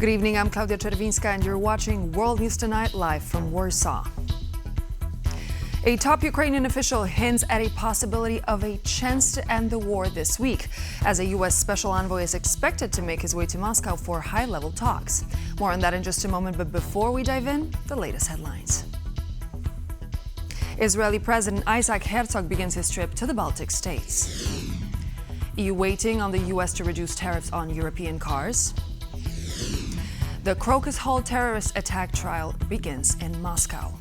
Good evening, I'm Klaudia Czerwińska and you're watching World News Tonight live from Warsaw. A top Ukrainian official hints at a possibility of a chance to end the war this week, as a U.S. special envoy is expected to make his way to Moscow for high-level talks. More on that in just a moment, but before we dive in, the latest headlines. Israeli President Isaac Herzog begins his trip to the Baltic states. EU waiting on the U.S. to reduce tariffs on European cars. The Crocus Hall terrorist attack trial begins in Moscow.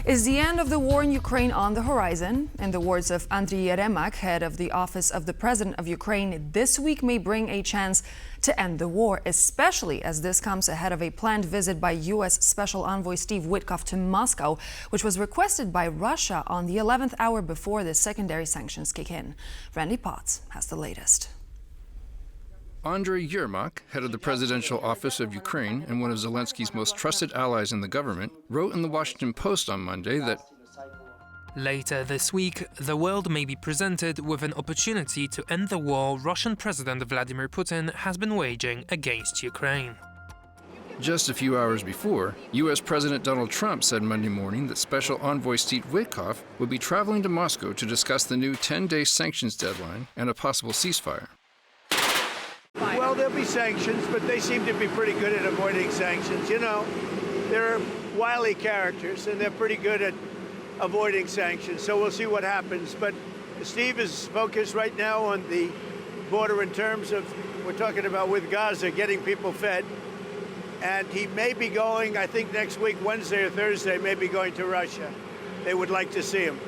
Is the end of the war in Ukraine on the horizon? In the words of Andriy Yermak, head of the Office of the President of Ukraine, this week may bring a chance to end the war, especially as this comes ahead of a planned visit by U.S. Special Envoy Steve Witkoff to Moscow, which was requested by Russia on the 11th hour before the secondary sanctions kick in. Randy Potts has the latest. Andriy Yermak, head of the Presidential Office of Ukraine and one of Zelensky's most trusted allies in the government, wrote in the Washington Post on Monday that later this week, the world may be presented with an opportunity to end the war Russian President Vladimir Putin has been waging against Ukraine. Just a few hours before, U.S. President Donald Trump said Monday morning that Special Envoy Steve Witkoff would be traveling to Moscow to discuss the new 10-day sanctions deadline and a possible ceasefire. Well, there'll be sanctions, but they seem to be pretty good at avoiding sanctions. You know, they're wily characters, and they're pretty good at avoiding sanctions, so we'll see what happens. But Steve is focused right now on the border in terms of, we're talking about with Gaza, getting people fed. And he may be going, I think next week, Wednesday or Thursday, may be going to Russia. They would like to see him.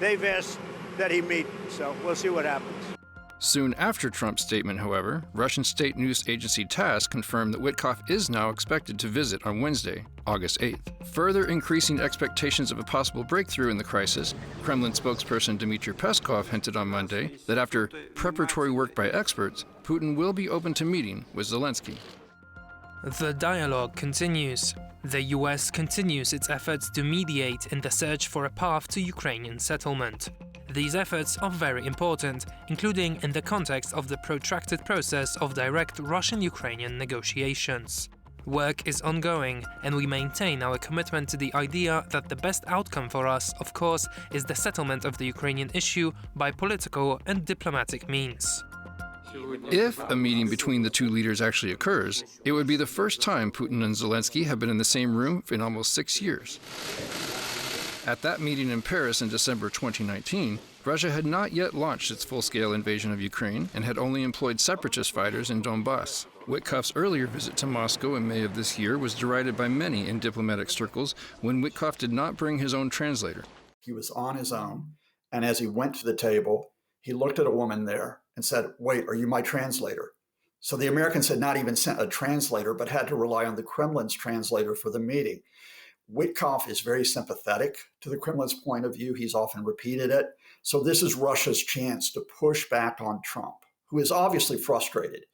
They've asked that he meet, so we'll see what happens. Soon after Trump's statement, however, Russian state news agency TASS confirmed that Witkoff is now expected to visit on Wednesday, August 8th. Further increasing expectations of a possible breakthrough in the crisis, Kremlin spokesperson Dmitry Peskov hinted on Monday that after preparatory work by experts, Putin will be open to meeting with Zelensky. The dialogue continues. The U.S. continues its efforts to mediate in the search for a path to Ukrainian settlement. These efforts are very important, including in the context of the protracted process of direct Russian-Ukrainian negotiations. Work is ongoing, and we maintain our commitment to the idea that the best outcome for us, of course, is the settlement of the Ukrainian issue by political and diplomatic means. If a meeting between the two leaders actually occurs, it would be the first time Putin and Zelensky have been in the same room in almost 6 years. At that meeting in Paris in December 2019, Russia had not yet launched its full-scale invasion of Ukraine and had only employed separatist fighters in Donbass. Witkoff's earlier visit to Moscow in May of this year was derided by many in diplomatic circles when Witkoff did not bring his own translator. He was on his own, and as he went to the table, he looked at a woman there and said, "Wait, are you my translator?" So the Americans had not even sent a translator, but had to rely on the Kremlin's translator for the meeting. Witkoff is very sympathetic to the Kremlin's point of view. He's often repeated it. So this is Russia's chance to push back on Trump, who is obviously frustrated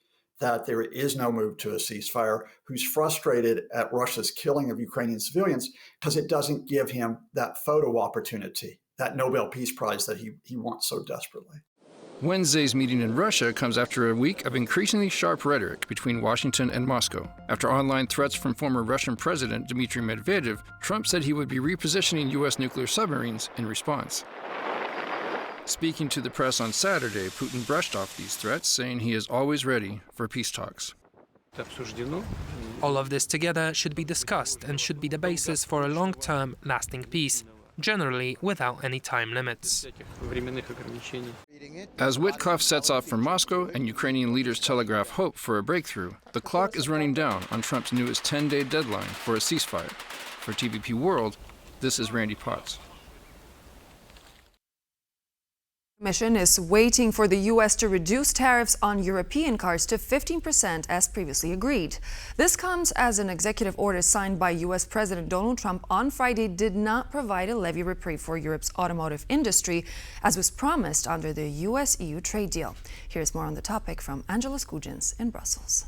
that there is no move to a ceasefire, who's frustrated at Russia's killing of Ukrainian civilians because it doesn't give him that photo opportunity, that Nobel Peace Prize that he wants so desperately. Wednesday's meeting in Russia comes after a week of increasingly sharp rhetoric between Washington and Moscow. After online threats from former Russian President Dmitry Medvedev, Trump said he would be repositioning U.S. nuclear submarines in response. Speaking to the press on Saturday, Putin brushed off these threats, saying he is always ready for peace talks. All of this together should be discussed and should be the basis for a long-term, lasting peace, generally without any time limits. As Witkoff sets off for Moscow and Ukrainian leaders telegraph hope for a breakthrough, the clock is running down on Trump's newest 10-day deadline for a ceasefire. For TVP World, this is Randy Potts. The Commission is waiting for the U.S. to reduce tariffs on European cars to 15% as previously agreed. This comes as an executive order signed by U.S. President Donald Trump on Friday did not provide a levy reprieve for Europe's automotive industry, as was promised under the U.S. EU trade deal. Here's more on the topic from Angela Skujins in Brussels.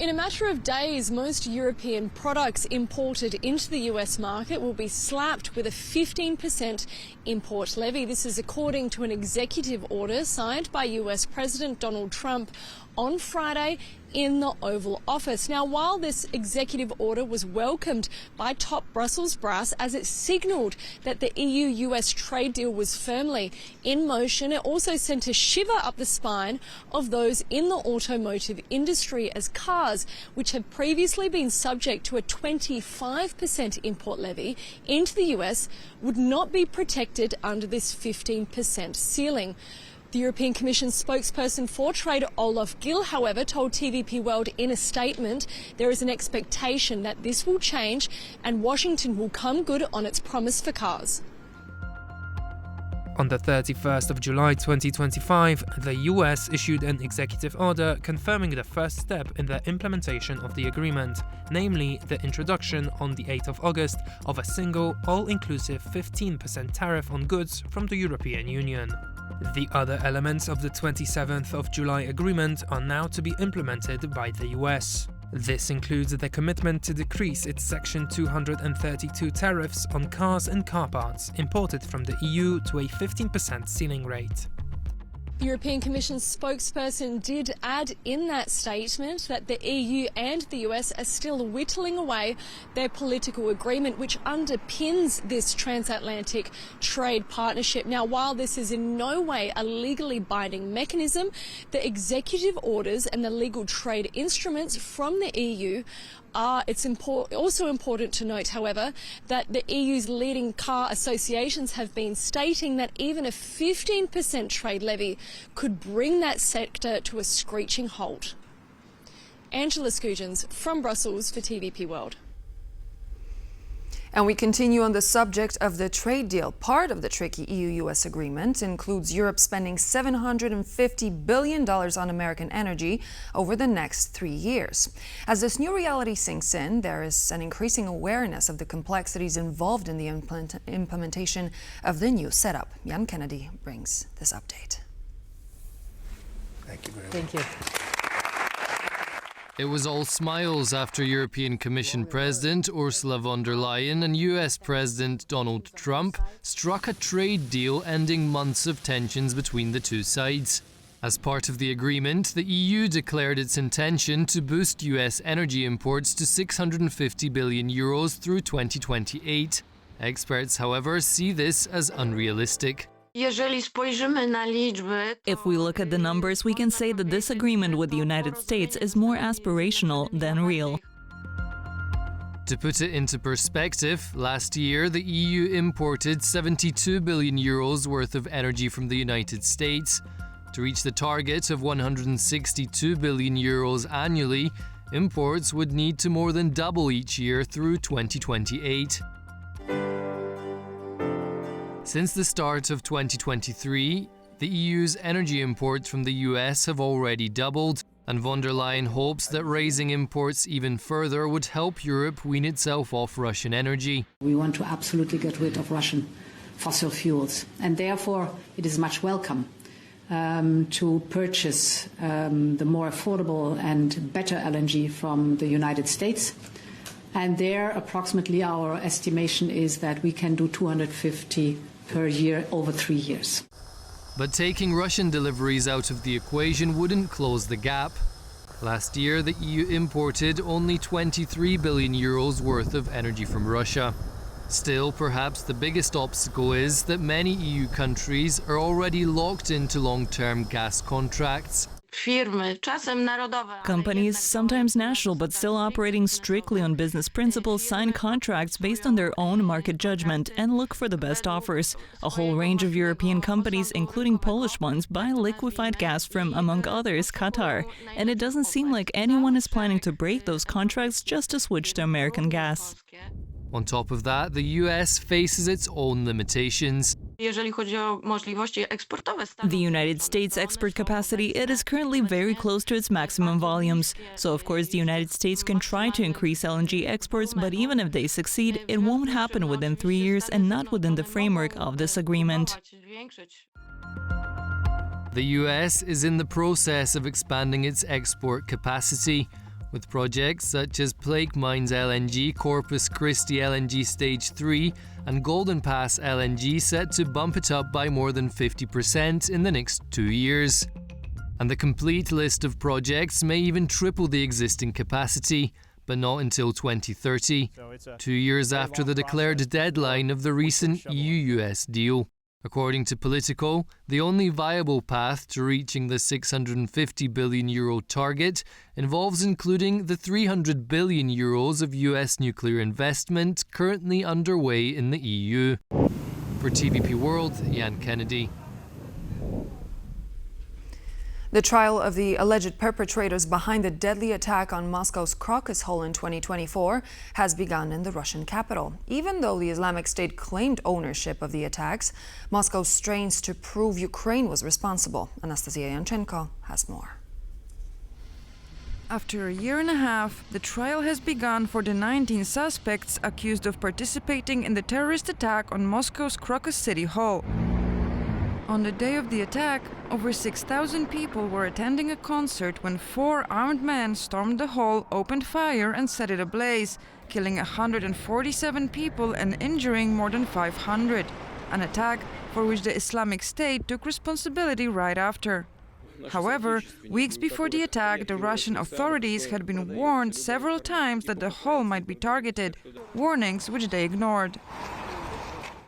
In a matter of days, most European products imported into the US market will be slapped with a 15% import levy. This is according to an executive order signed by US President Donald Trump on Friday in the Oval Office. Now, while this executive order was welcomed by top Brussels brass as it signalled that the EU-US trade deal was firmly in motion, it also sent a shiver up the spine of those in the automotive industry as cars, which had previously been subject to a 25% import levy into the US, would not be protected under this 15% ceiling. The European Commission spokesperson for trade, Olaf Gill, however, told TVP World in a statement there is an expectation that this will change and Washington will come good on its promise for cars. On the 31st of July 2025, the US issued an executive order confirming the first step in the implementation of the agreement, namely the introduction on the 8th of August of a single, all-inclusive 15% tariff on goods from the European Union. The other elements of the 27th of July agreement are now to be implemented by the US. This includes the commitment to decrease its Section 232 tariffs on cars and car parts imported from the EU to a 15% ceiling rate. The European Commission spokesperson did add in that statement that the EU and the US are still whittling away their political agreement, which underpins this transatlantic trade partnership. Now, while this is in no way a legally binding mechanism, the executive orders and the legal trade instruments from the EU it's also important to note, however, that the EU's leading car associations have been stating that even a 15% trade levy could bring that sector to a screeching halt. Angela Scoogens from Brussels for TVP World. And we continue on the subject of the trade deal. Part of the tricky EU-US agreement includes Europe spending $750 billion on American energy over the next 3 years. As this new reality sinks in, there is an increasing awareness of the complexities involved in the implementation of the new setup. Jan Kennedy brings this update. Thank you very much. Thank you. It was all smiles after European Commission President Ursula von der Leyen and US President Donald Trump struck a trade deal ending months of tensions between the two sides. As part of the agreement, the EU declared its intention to boost US energy imports to €650 billion through 2028. Experts, however, see this as unrealistic. If we look at the numbers, we can say that this agreement with the United States is more aspirational than real. To put it into perspective, last year the EU imported €72 billion worth of energy from the United States. To reach the target of €162 billion annually, imports would need to more than double each year through 2028. Since the start of 2023, the EU's energy imports from the US have already doubled, and von der Leyen hopes that raising imports even further would help Europe wean itself off Russian energy. We want to absolutely get rid of Russian fossil fuels, and therefore it is much welcome to purchase the more affordable and better LNG from the United States. And there, approximately, our estimation is that we can do 250 per year over 3 years. But taking Russian deliveries out of the equation wouldn't close the gap. Last year, the EU imported only €23 billion worth of energy from Russia. Still, perhaps the biggest obstacle is that many EU countries are already locked into long-term gas contracts. Companies, sometimes national but still operating strictly on business principles, sign contracts based on their own market judgment and look for the best offers. A whole range of European companies, including Polish ones, buy liquefied gas from, among others, Qatar. And it doesn't seem like anyone is planning to break those contracts just to switch to American gas. On top of that, the US faces its own limitations. The United States export capacity, it is currently very close to its maximum volumes. So of course the United States can try to increase LNG exports, but even if they succeed, it won't happen within 3 years and not within the framework of this agreement. The US is in the process of expanding its export capacity. with projects such as Plague Mines LNG, Corpus Christi LNG Stage 3 and Golden Pass LNG set to bump it up by more than 50% in the next 2 years. And the complete list of projects may even triple the existing capacity, but not until 2030, 2 years after the declared deadline of the recent EU-US deal. According to Politico, the only viable path to reaching the €650 billion target involves including the €300 billion of US nuclear investment currently underway in the EU. For TVP World, Ian Kennedy. The trial of the alleged perpetrators behind the deadly attack on Moscow's Crocus Hall in 2024 has begun in the Russian capital. Even though the Islamic State claimed ownership of the attacks, Moscow strains to prove Ukraine was responsible. Anastasia Yanchenko has more. After a year and a half, the trial has begun for the 19 suspects accused of participating in the terrorist attack on Moscow's Crocus City Hall. On the day of the attack, over 6,000 people were attending a concert when 4 armed men stormed the hall, opened fire and set it ablaze, killing 147 people and injuring more than 500. An attack for which the Islamic State took responsibility right after. However, weeks before the attack, the Russian authorities had been warned several times that the hall might be targeted, warnings which they ignored.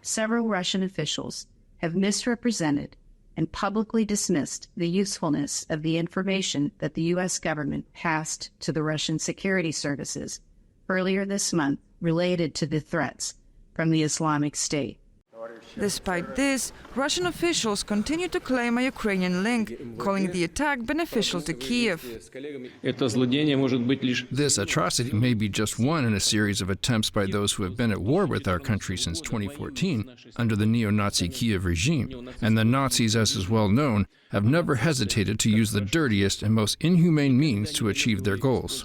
Several Russian officials have misrepresented and publicly dismissed the usefulness of the information that the U.S. government passed to the Russian security services earlier this month related to the threats from the Islamic State. Despite this, Russian officials continue to claim a Ukrainian link, calling the attack beneficial to Kiev. This atrocity may be just one in a series of attempts by those who have been at war with our country since 2014 under the neo-Nazi Kiev regime. And the Nazis, as is well known, have never hesitated to use the dirtiest and most inhumane means to achieve their goals.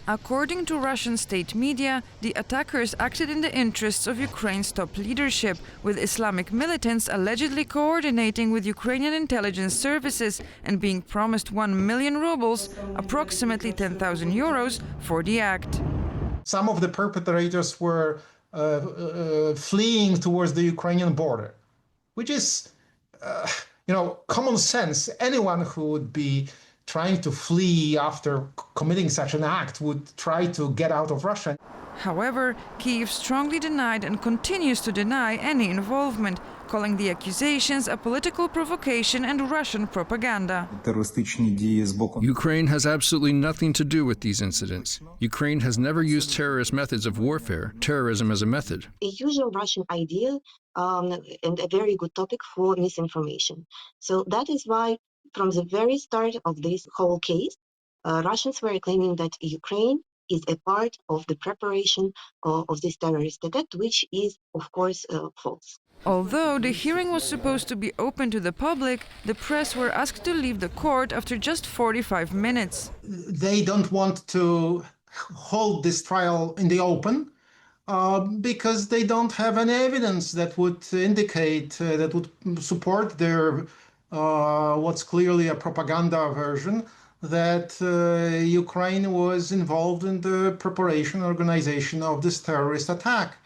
According to Russian state media, the attackers acted in the interests of Ukraine's top leadership, with Islamic militants allegedly coordinating with Ukrainian intelligence services and being promised 1 million rubles, approximately 10,000 euros, for the act. Some of the perpetrators were fleeing towards the Ukrainian border, which is common sense. Anyone who would be trying to flee after committing such an act would try to get out of Russia. However, Kyiv strongly denied and continues to deny any involvement, calling the accusations a political provocation and Russian propaganda. Ukraine has absolutely nothing to do with these incidents. Ukraine has never used terrorist methods of warfare, terrorism as a method. A usual Russian idea and a very good topic for misinformation. So that is why from the very start of this whole case, Russians were claiming that Ukraine is a part of the preparation of this terrorist attack, which is, of course, false. Although the hearing was supposed to be open to the public, the press were asked to leave the court after just 45 minutes. They don't want to hold this trial in the open because they don't have any evidence that would indicate, that would support their what's clearly a propaganda version, that Ukraine was involved in the preparation and organization of this terrorist attack.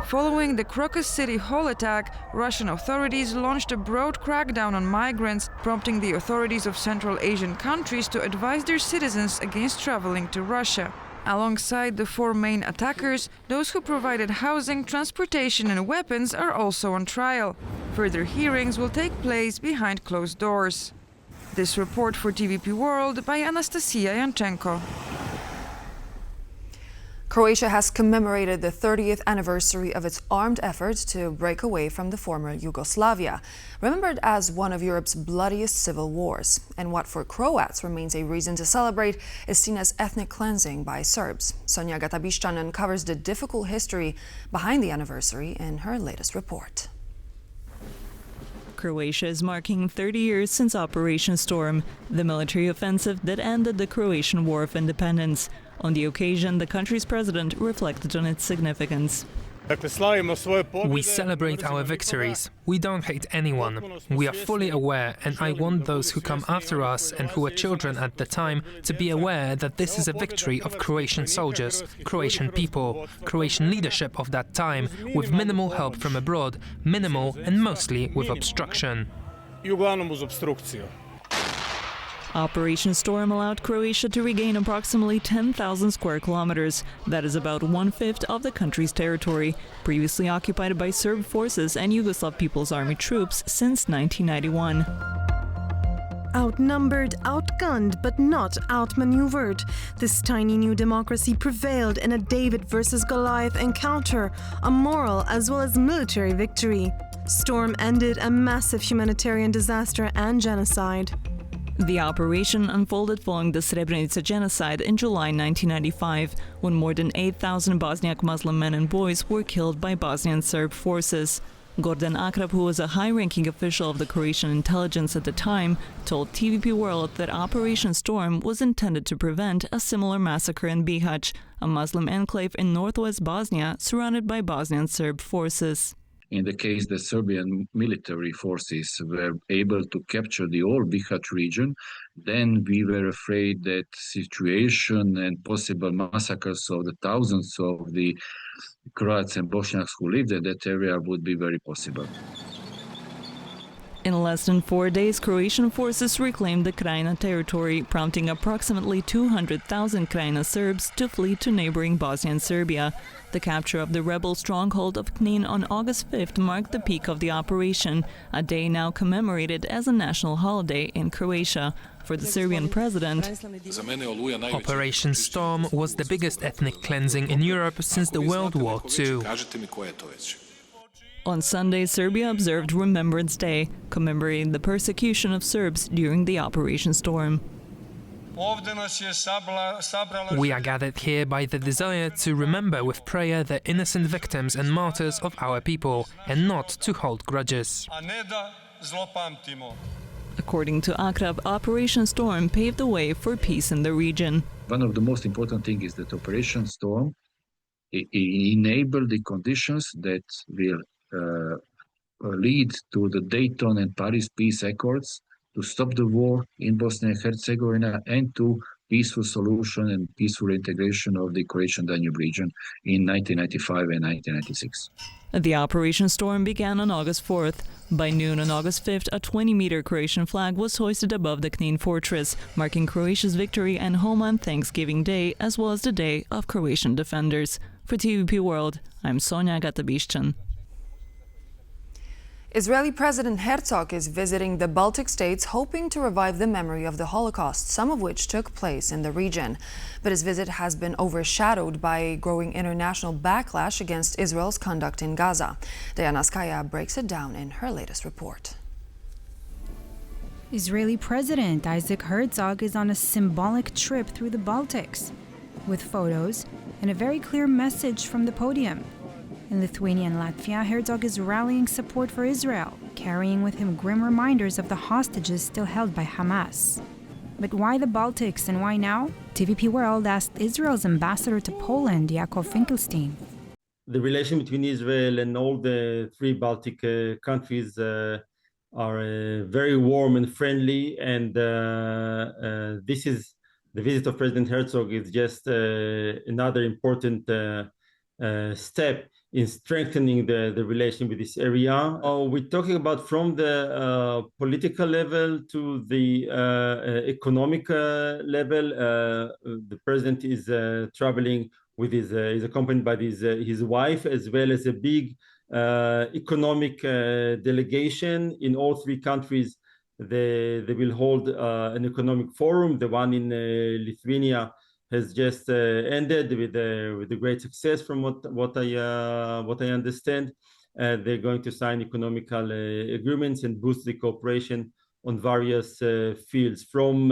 Following the Crocus City Hall attack, Russian authorities launched a broad crackdown on migrants, prompting the authorities of Central Asian countries to advise their citizens against traveling to Russia. Alongside the 4 main attackers, those who provided housing, transportation and weapons are also on trial. Further hearings will take place behind closed doors. This report for TVP World by Anastasia Yanchenko. Croatia has commemorated the 30th anniversary of its armed efforts to break away from the former Yugoslavia, remembered as one of Europe's bloodiest civil wars. And what for Croats remains a reason to celebrate is seen as ethnic cleansing by Serbs. Sonja Gatabišćan uncovers the difficult history behind the anniversary in her latest report. Croatia is marking 30 years since Operation Storm, the military offensive that ended the Croatian War of Independence. On the occasion, the country's president reflected on its significance. We celebrate our victories. We don't hate anyone. We are fully aware, and I want those who come after us and who were children at the time to be aware that this is a victory of Croatian soldiers, Croatian people, Croatian leadership of that time, with minimal help from abroad, minimal and mostly with obstruction. Operation Storm allowed Croatia to regain approximately 10,000 square kilometers. That is about 1/5 of the country's territory, previously occupied by Serb forces and Yugoslav People's Army troops since 1991. Outnumbered, outgunned, but not outmaneuvered. This tiny new democracy prevailed in a David versus Goliath encounter, a moral as well as military victory. Storm ended a massive humanitarian disaster and genocide. The operation unfolded following the Srebrenica genocide in July 1995, when more than 8,000 Bosniak Muslim men and boys were killed by Bosnian Serb forces. Gordan Akrap, who was a high-ranking official of the Croatian intelligence at the time, told TVP World that Operation Storm was intended to prevent a similar massacre in Bihać, a Muslim enclave in northwest Bosnia surrounded by Bosnian Serb forces. In the case the Serbian military forces were able to capture the whole Bihać region, then we were afraid that situation and possible massacres of the thousands of the Croats and Bosniaks who lived in that area would be very possible. In less than 4 days, Croatian forces reclaimed the Krajina territory, prompting approximately 200,000 Krajina Serbs to flee to neighboring Bosnia and Serbia. The capture of the rebel stronghold of Knin on August 5th marked the peak of the operation, a day now commemorated as a national holiday in Croatia. For the Serbian president, Operation Storm was the biggest ethnic cleansing in Europe since the World War II. On Sunday, Serbia observed Remembrance Day, commemorating the persecution of Serbs during the Operation Storm. We are gathered here by the desire to remember with prayer the innocent victims and martyrs of our people, and not to hold grudges. According to Akrap, Operation Storm paved the way for peace in the region. One of the most important things is that Operation Storm enabled the conditions that will lead to the Dayton and Paris peace accords, to stop the war in Bosnia and Herzegovina, and to peaceful solution and peaceful integration of the Croatian Danube region in 1995 and 1996. The Operation Storm began on August 4th. By noon on August 5th, a 20-meter Croatian flag was hoisted above the Knin fortress, marking Croatia's victory and home on Thanksgiving Day, as well as the Day of Croatian Defenders. For TVP World, I'm Sonja Gatabišćan. Israeli President Herzog is visiting the Baltic states, hoping to revive the memory of the Holocaust, some of which took place in the region. But his visit has been overshadowed by growing international backlash against Israel's conduct in Gaza. Diana Skaya breaks it down in her latest report. Israeli President Isaac Herzog is on a symbolic trip through the Baltics, with photos and a very clear message from the podium. In Lithuania and Latvia, Herzog is rallying support for Israel, carrying with him grim reminders of the hostages still held by Hamas. But why the Baltics and why now? TVP World asked Israel's ambassador to Poland, Yakov Finkelstein. The relation between Israel and all the three Baltic countries are very warm and friendly, and this is the visit of President Herzog is just another important step in strengthening the relation with this area. We're talking about from the political level to the economic level. The president is traveling with is accompanied by his wife, as well as a big economic delegation in all three countries. They will hold an economic forum. The one in Lithuania has just ended with a great success, from what I understand. They're going to sign economical agreements and boost the cooperation on various fields, from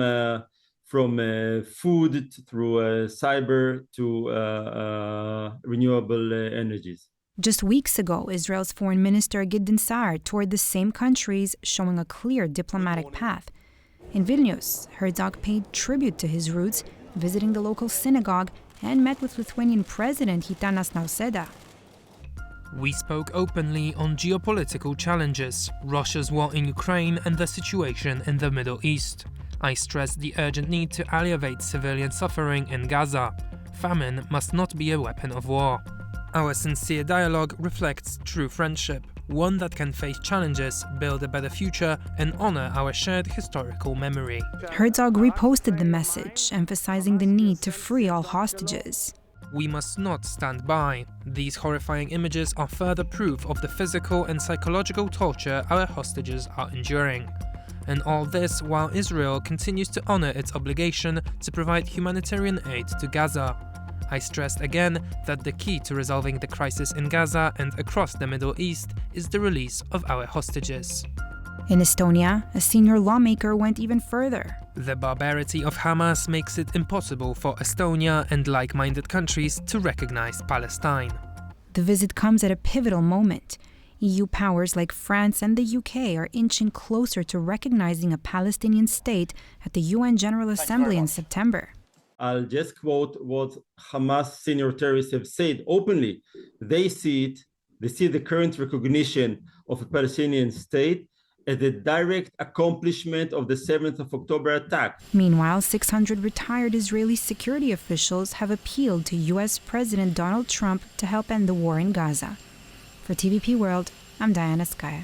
food through cyber to renewable energies. Just weeks ago, Israel's Foreign Minister Gideon Saar toured the same countries, showing a clear diplomatic path. In Vilnius, Herzog paid tribute to his roots, visiting the local synagogue, and met with Lithuanian President Gitanas Nausėda. We spoke openly on geopolitical challenges, Russia's war in Ukraine and the situation in the Middle East. I stressed the urgent need to alleviate civilian suffering in Gaza. Famine must not be a weapon of war. Our sincere dialogue reflects true friendship, one that can face challenges, build a better future, and honor our shared historical memory. Herzog reposted the message, emphasizing the need to free all hostages. We must not stand by. These horrifying images are further proof of the physical and psychological torture our hostages are enduring. And all this while Israel continues to honor its obligation to provide humanitarian aid to Gaza. I stressed again that the key to resolving the crisis in Gaza and across the Middle East is the release of our hostages. In Estonia, a senior lawmaker went even further. The barbarity of Hamas makes it impossible for Estonia and like-minded countries to recognize Palestine. The visit comes at a pivotal moment. EU powers like France and the UK are inching closer to recognizing a Palestinian state at the UN General Assembly in September. I'll just quote what Hamas senior terrorists have said openly. They see the current recognition of a Palestinian state as a direct accomplishment of the 7th of October attack. Meanwhile, 600 retired Israeli security officials have appealed to U.S. President Donald Trump to help end the war in Gaza. For TVP World, I'm Diana Skaya.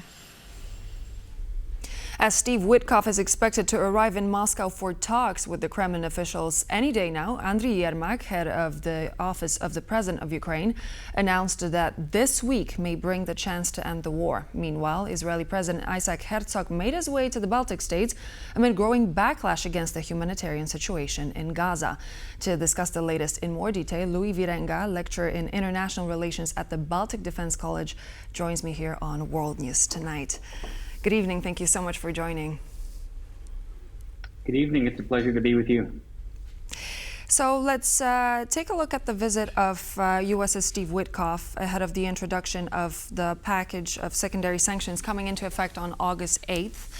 As Steve Witkoff is expected to arrive in Moscow for talks with the Kremlin officials any day now, Andriy Yermak, head of the office of the President of Ukraine, announced that this week may bring the chance to end the war. Meanwhile, Israeli President Isaac Herzog made his way to the Baltic states amid growing backlash against the humanitarian situation in Gaza. To discuss the latest in more detail, Louis Virenga, lecturer in international relations at the Baltic Defense College, joins me here on World News Tonight. Good evening. Thank you so much for joining. Good evening. It's a pleasure to be with you. So let's take a look at the visit of U.S. Steve Witkoff ahead of the introduction of the package of secondary sanctions coming into effect on August 8th.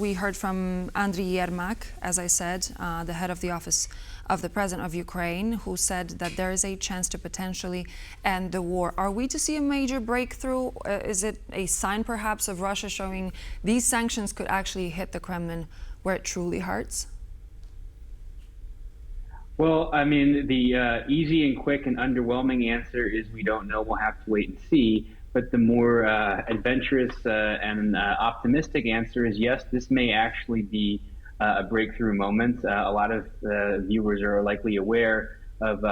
We heard from Andriy Yermak, as I said, the head of the office of the President of Ukraine, who said that there is a chance to potentially end the war. Are we to see a major breakthrough? Is it a sign perhaps of Russia showing these sanctions could actually hit the Kremlin where it truly hurts? Well, I mean, the easy and quick and underwhelming answer is we don't know. We'll have to wait and see. But the more adventurous and optimistic answer is yes, this may actually be a breakthrough moment. A lot of viewers are likely aware of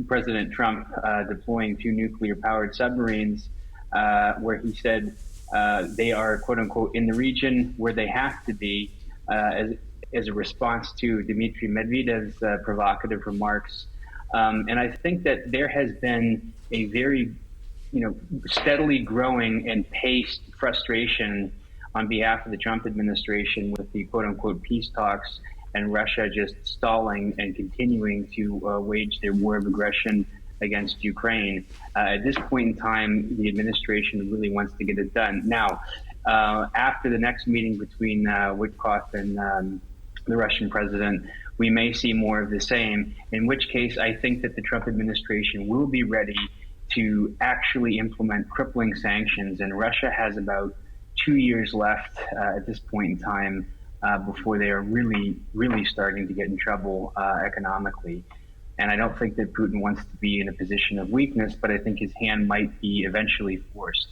President Trump deploying 2 nuclear-powered submarines, where he said they are, quote unquote, in the region where they have to be as a response to Dmitry Medvedev's provocative remarks. And I think that there has been a very, steadily growing and paced frustration on behalf of the Trump administration with the quote-unquote peace talks and Russia just stalling and continuing to wage their war of aggression against Ukraine. At this point in time, the administration really wants to get it done. Now, after the next meeting between Witkoff and the Russian president, we may see more of the same, in which case I think that the Trump administration will be ready to actually implement crippling sanctions, and Russia has about 2 years left at this point in time before they are really, really starting to get in trouble economically. And I don't think that Putin wants to be in a position of weakness, but I think his hand might be eventually forced.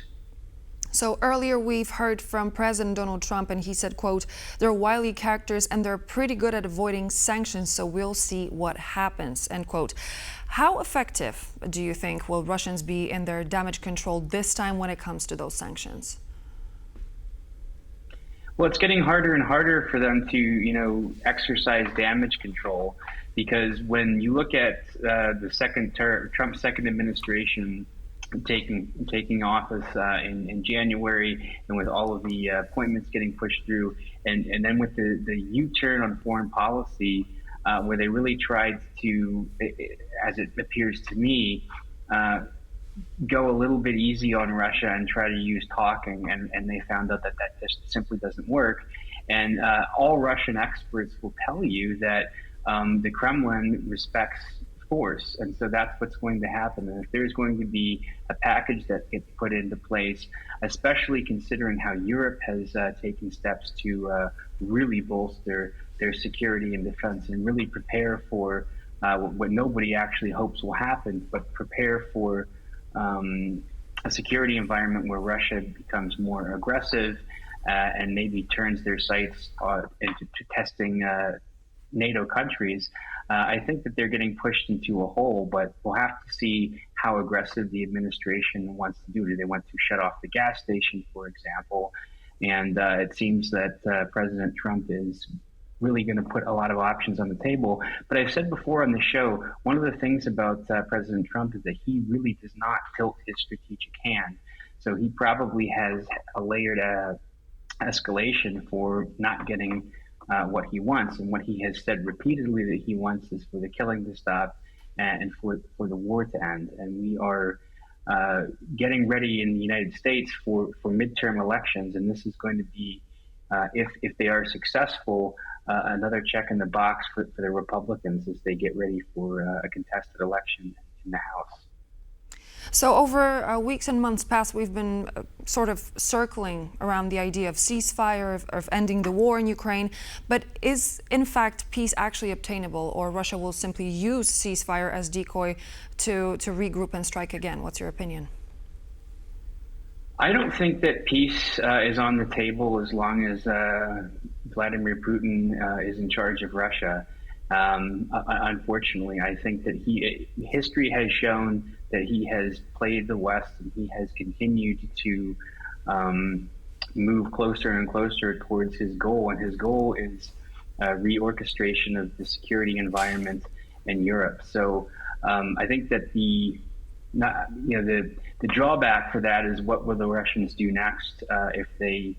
So earlier we've heard from President Donald Trump, and he said, quote, "They're wily characters and they're pretty good at avoiding sanctions, so we'll see what happens," end quote. How effective do you think will Russians be in their damage control this time when it comes to those sanctions? Well, it's getting harder and harder for them to, exercise damage control, because when you look at the Trump's second administration taking office in January, and with all of the appointments getting pushed through, and then with the U-turn on foreign policy, where they really tried to, as it appears to me, go a little bit easy on Russia and try to use talking, and they found out that just simply doesn't work. And all Russian experts will tell you that the Kremlin respects force. And so that's what's going to happen. And if there's going to be a package that gets put into place, especially considering how Europe has taken steps to really bolster their security and defense and really prepare for what nobody actually hopes will happen, but prepare for a security environment where Russia becomes more aggressive and maybe turns their sights into testing NATO countries. I think that they're getting pushed into a hole, but we'll have to see how aggressive the administration wants to do. Do they want to shut off the gas station, for example? And it seems that President Trump is really going to put a lot of options on the table. But I've said before on the show, one of the things about President Trump is that he really does not tilt his strategic hand. So he probably has a layered escalation for not getting what he wants. And what he has said repeatedly that he wants is for the killing to stop and for the war to end. And we are getting ready in the United States for midterm elections. And this is going to be, if they are successful, another check in the box for the Republicans as they get ready for a contested election in the House. So over weeks and months past, we've been sort of circling around the idea of ceasefire, of ending the war in Ukraine. But is, in fact, peace actually obtainable, or Russia will simply use ceasefire as decoy to regroup and strike again? What's your opinion? I don't think that peace is on the table as long as Vladimir Putin is in charge of Russia. Unfortunately, I think that history has shown that he has played the West and he has continued to move closer and closer towards his goal. And his goal is reorchestration of the security environment in Europe. So I think that the drawback for that is what will the Russians do next if they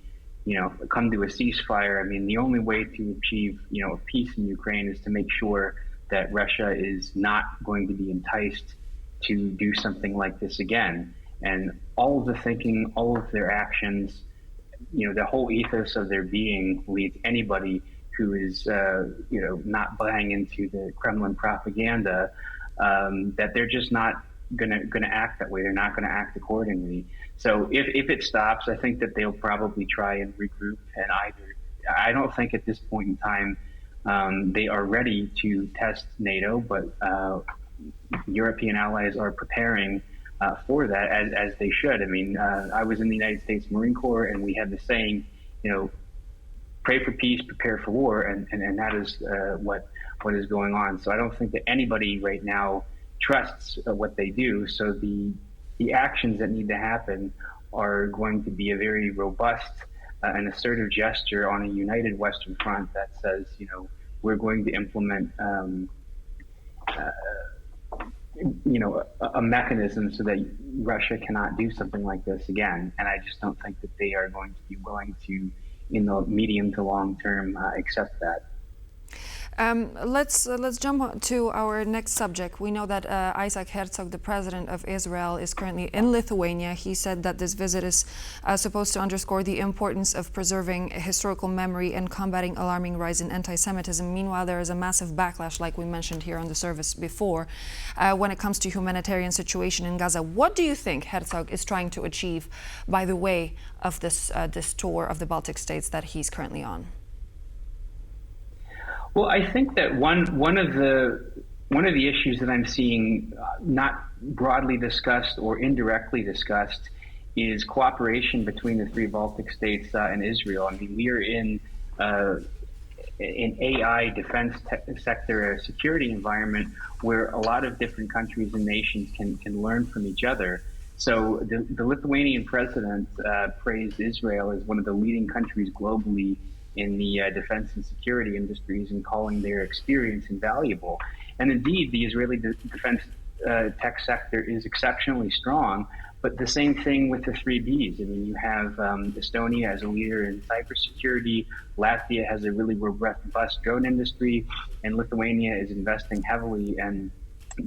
come to a ceasefire. I mean, the only way to achieve, peace in Ukraine is to make sure that Russia is not going to be enticed to do something like this again. And all of the thinking, all of their actions, the whole ethos of their being leads anybody who is, not buying into the Kremlin propaganda, that they're just not going to act that way. They're not going to act accordingly. So if it stops, I think that they'll probably try and regroup. And I don't think at this point in time they are ready to test NATO, but European allies are preparing for that as they should. I mean, I was in the United States Marine Corps, and we had the saying, pray for peace, prepare for war, and that is what is going on. So I don't think that anybody right now trusts what they do. So the actions that need to happen are going to be a very robust and assertive gesture on a united Western Front that says, we're going to implement, a mechanism so that Russia cannot do something like this again. And I just don't think that they are going to be willing to, in the medium to long term, accept that. Let's jump to our next subject. We know that Isaac Herzog, the president of Israel, is currently in Lithuania. He said that this visit is supposed to underscore the importance of preserving historical memory and combating alarming rise in anti-Semitism. Meanwhile, there is a massive backlash, like we mentioned here on the service before, when it comes to humanitarian situation in Gaza. What do you think Herzog is trying to achieve by the way of this tour of the Baltic states that he's currently on? Well, I think that one of the issues that I'm seeing not broadly discussed or indirectly discussed is cooperation between the three Baltic states and Israel. I mean, we are in an AI defense sector security environment where a lot of different countries and nations can learn from each other. So the Lithuanian president praised Israel as one of the leading countries globally in the defense and security industries and calling their experience invaluable. And indeed, the Israeli defense tech sector is exceptionally strong, but the same thing with the three Bs. I mean, you have Estonia as a leader in cybersecurity, Latvia has a really robust drone industry, and Lithuania is investing heavily in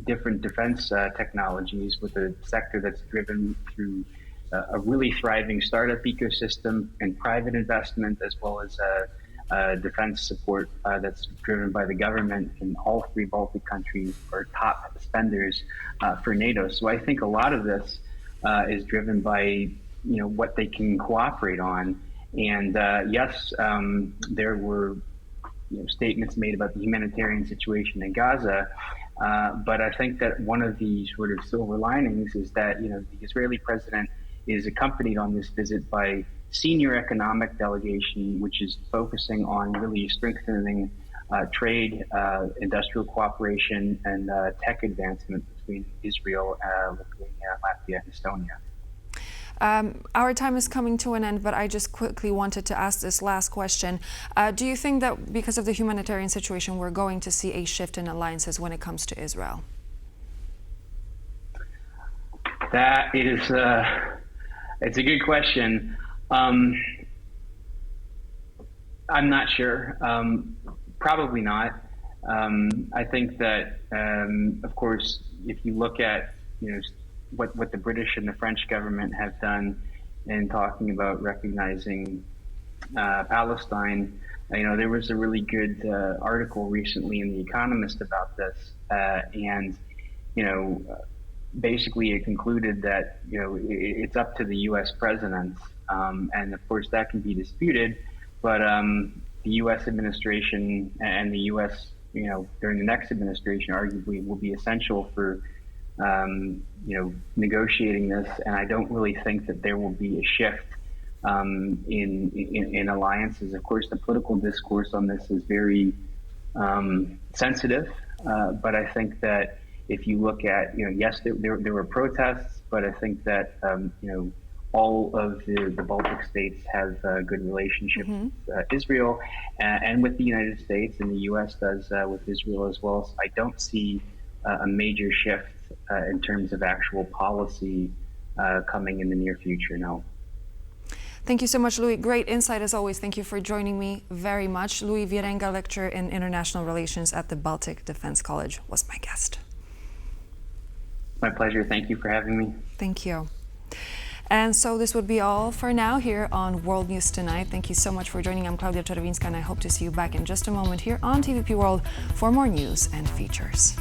different defense technologies with a sector that's driven through a really thriving startup ecosystem and private investment, as well as defense support that's driven by the government in all three Baltic countries are top spenders for NATO. So I think a lot of this is driven by what they can cooperate on. And yes, there were statements made about the humanitarian situation in Gaza. But I think that one of the sort of silver linings is that, the Israeli president is accompanied on this visit by senior economic delegation, which is focusing on really strengthening trade, industrial cooperation, and tech advancement between Israel, Lithuania, Latvia, and Estonia. Our time is coming to an end, but I just quickly wanted to ask this last question. Do you think that because of the humanitarian situation, we're going to see a shift in alliances when it comes to Israel? That is, it's a good question. I'm not sure. Probably not. I think that, of course, if you look at, what the British and the French government have done in talking about recognizing Palestine. There was a really good article recently in The Economist about this, and basically it concluded that it's up to the U.S. president, and of course that can be disputed, but the U.S. administration and the U.S. during the next administration arguably will be essential for negotiating this, and I don't really think that there will be a shift in alliances. Of course, the political discourse on this is very sensitive, but I think that if you look at, yes, there were protests, but I think that all of the Baltic states have a good relationship with Israel and with the United States, and the U.S. does with Israel as well. So I don't see a major shift in terms of actual policy coming in the near future, no. Thank you so much, Louis. Great insight as always. Thank you for joining me very much. Louis Wierenga, lecturer in international relations at the Baltic Defense College, was my guest. My pleasure. Thank you for having me. Thank you. And so this would be all for now here on World News Tonight. Thank you so much for joining. I'm Klaudia Czerwinska, and I hope to see you back in just a moment here on TVP World for more news and features.